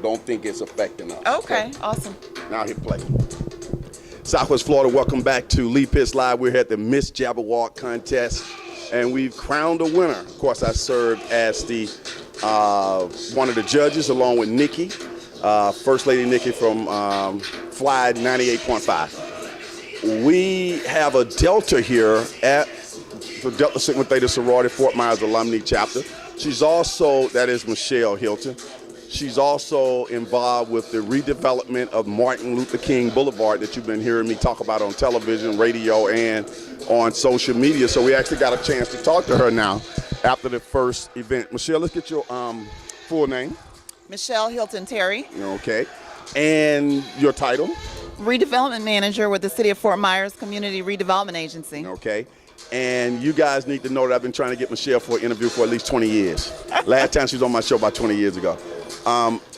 don't think it's affecting us. Okay, awesome. Now hit play. Southwest Florida, welcome back to Lee Pitts Live. We're here at the Miss Jabberwock Contest, and we've crowned a winner. Of course, I served as the one of the judges along with Nikki, First Lady Nikki from Fly 98.5. We have a Delta here at the Delta Sigma Theta Sorority Fort Myers Alumni Chapter. She's also, that is Michele Hylton. She's also involved with the redevelopment of Martin Luther King Boulevard that you've been hearing me talk about on television, radio, and on social media. So we actually got a chance to talk to her now after the first event. Michele, let's get your full name. Michele Hylton-TERRY. Okay. And your title? Redevelopment Manager with the City of Fort Myers Community Redevelopment Agency. Okay. And you guys need to know that I've been trying to get Michele for an interview for at least 20 years. Last time she was on my show about 20 years ago.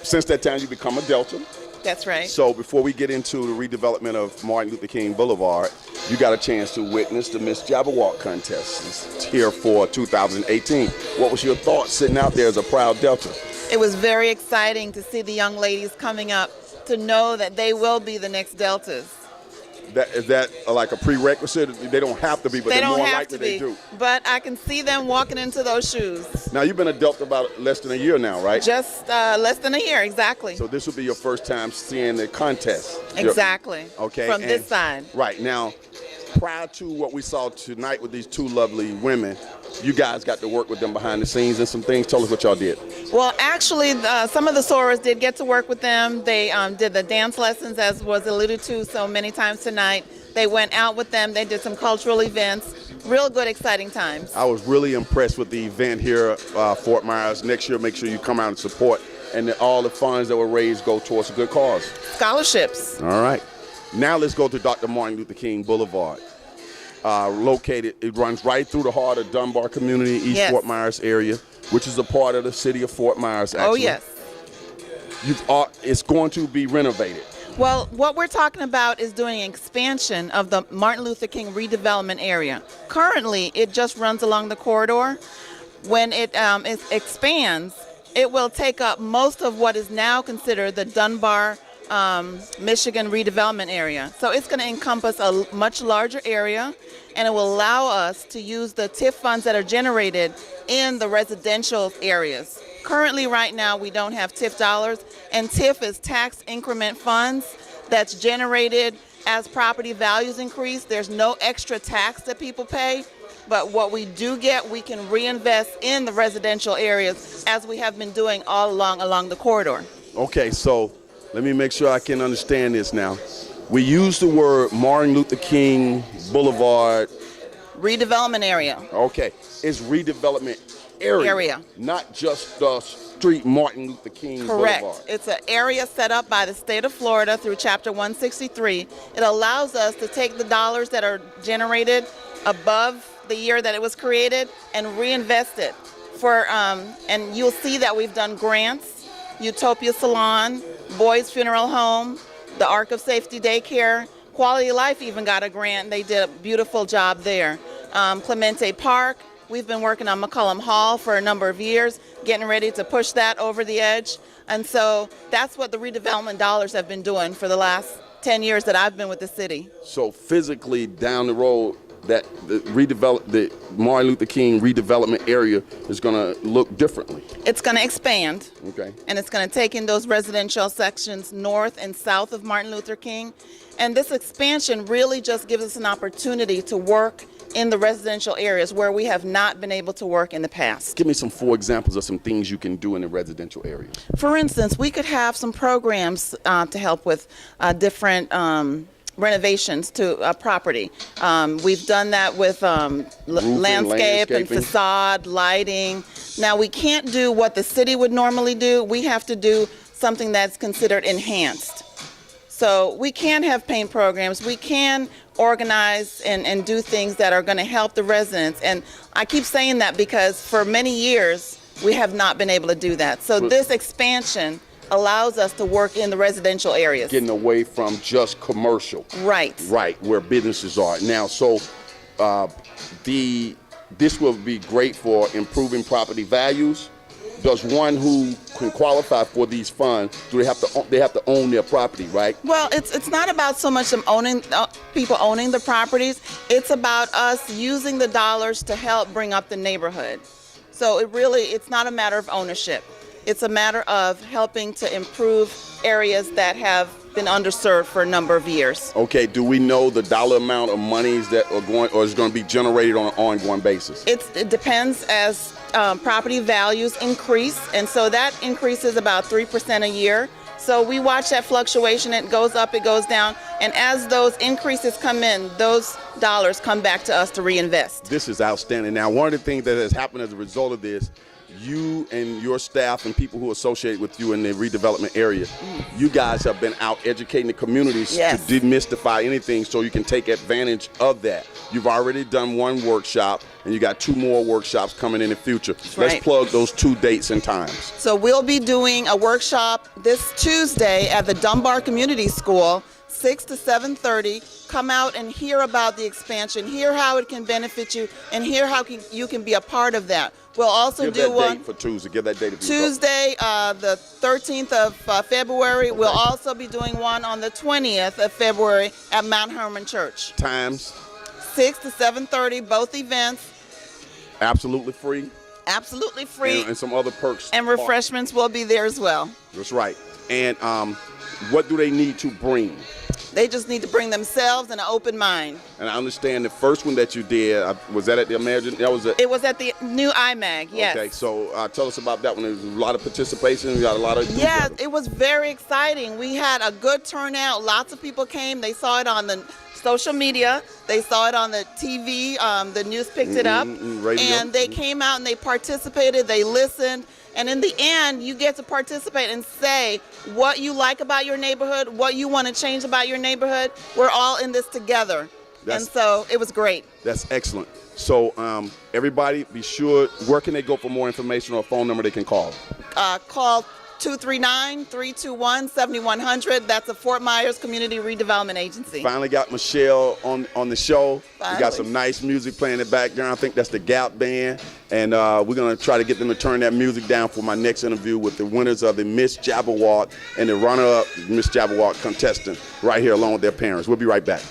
Since that time, you become a Delta. That's right. So before we get into the redevelopment of Martin Luther King Boulevard, you got a chance to witness the Miss Jabberwock Contest. It's here for 2018. What was your thoughts sitting out there as a proud Delta? It was very exciting to see the young ladies coming up to know that they will be the next Deltas. Is that like a prerequisite? They don't have to be, but they're more likely they do. But I can see them walking into those shoes. Now, you've been a Delta about less than a year now, right? Just less than a year, exactly. So this will be your first time seeing the contest. Exactly. Okay. From this side. Right. Now, prior to what we saw tonight with these two lovely women, you guys got to work with them behind the scenes and some things. Tell us what y'all did. Well, actually, some of the sorors did get to work with them. They did the dance lessons, as was alluded to so many times tonight. They went out with them. They did some cultural events. Real good, exciting times. I was really impressed with the event here at Fort Myers. Next year, make sure you come out and support. And all the funds that were raised go towards a good cause. Scholarships. All right. Now let's go to Dr. Martin Luther King Boulevard. Located, it runs right through the heart of Dunbar community, East Fort Myers area, which is a part of the city of Fort Myers, actually. Oh, yes. It's going to be renovated. Well, what we're talking about is doing an expansion of the Martin Luther King Redevelopment Area. Currently, it just runs along the corridor. When it expands, it will take up most of what is now considered the Dunbar, Michigan redevelopment area. So it's going to encompass a much larger area, and it will allow us to use the TIF funds that are generated in the residential areas. Currently, right now, we don't have TIF dollars, and TIF is tax increment funds that's generated as property values increase. There's no extra tax that people pay, but what we do get, we can reinvest in the residential areas, as we have been doing all along the corridor. Okay, so let me make sure I can understand this now. We use the word Martin Luther King Boulevard. Redevelopment area. Okay, it's redevelopment area. Not just the street Martin Luther King Correct. Boulevard. It's an area set up by the state of Florida through Chapter 163. It allows us to take the dollars that are generated above the year that it was created and reinvest it. And you'll see that we've done grants, Utopia Salon, Boys Funeral Home, the Ark of Safety Daycare, Quality of Life even got a grant. They did a beautiful job there. Clemente Park, we've been working on McCollum Hall for a number of years, getting ready to push that over the edge. And so that's what the redevelopment dollars have been doing for the last 10 years that I've been with the city. So physically down the road, that the Martin Luther King redevelopment area is going to look differently. It's going to expand. Okay. And it's going to take in those residential sections north and south of Martin Luther King. And this expansion really just gives us an opportunity to work in the residential areas where we have not been able to work in the past. Give me some 4 examples of some things you can do in the residential area. For instance, we could have some programs to help with different renovations to a property. We've done that with landscape and facade, lighting. Now, we can't do what the city would normally do. We have to do something that's considered enhanced. So we can have paint programs. We can organize and do things that are going to help the residents. And I keep saying that because for many years, we have not been able to do that. So this expansion allows us to work in the residential areas. Getting away from just commercial. Right. Right, where businesses are. Now, so this will be great for improving property values, does one who can qualify for these funds, do they have to own their property, right? Well, it's not about so much them owning people owning the properties. It's about us using the dollars to help bring up the neighborhood. So it's not a matter of ownership. It's a matter of helping to improve areas that have been underserved for a number of years. Okay, do we know the dollar amount of monies that are going or is going to be generated on an ongoing basis? It depends as property values increase, and so that increases about 3% a year. So we watch that fluctuation. It goes up, it goes down, and as those increases come in, those dollars come back to us to reinvest. This is outstanding. Now, one of the things that has happened as a result of this, you and your staff and people who associate with you in the redevelopment area, you guys have been out educating the communities Yes. to demystify anything so you can take advantage of that. You've already done one workshop, and you got 2 more workshops coming in the future. Let's right. plug those 2 dates and times. So we'll be doing a workshop this Tuesday at the Dunbar Community School, 6 to 7:30. Come out and hear about the expansion, hear how it can benefit you, and hear how you can be a part of that. We'll also Give do that one date for Tuesday. Give that date if you Tuesday, the 13th of February. We'll also be doing one on the 20th of February at Mount Hermon Church. Times? 6 to 7:30, both events. Absolutely free. Absolutely free. And some other perks. And refreshments will be there as well. That's right. And what do they need to bring? They just need to bring themselves and an open mind. And I understand the first one that you did, was that at the Imagine? That was It was at the new IMAG, yes. Okay, so tell us about that one. There was a lot of participation. We got a lot of... Yeah, it was very exciting. We had a good turnout. Lots of people came. They saw it on the social media. They saw it on the TV. The news picked it up. Radio. And they came out and they participated. They listened. And in the end, you get to participate and say what you like about your neighborhood, what you want to change about your neighborhood. We're all in this together. And so it was great. That's excellent. So everybody be sure, where can they go for more information or a phone number they can call? Call 239-321-7100. That's a Fort Myers Community Redevelopment Agency. Finally got Michelle on the show. Finally. We got some nice music playing in the background. I think that's the Gap Band. And we're going to try to get them to turn that music down for my next interview with the winners of the Miss Jabberwock and the runner-up Miss Jabberwock contestant right here along with their parents. We'll be right back.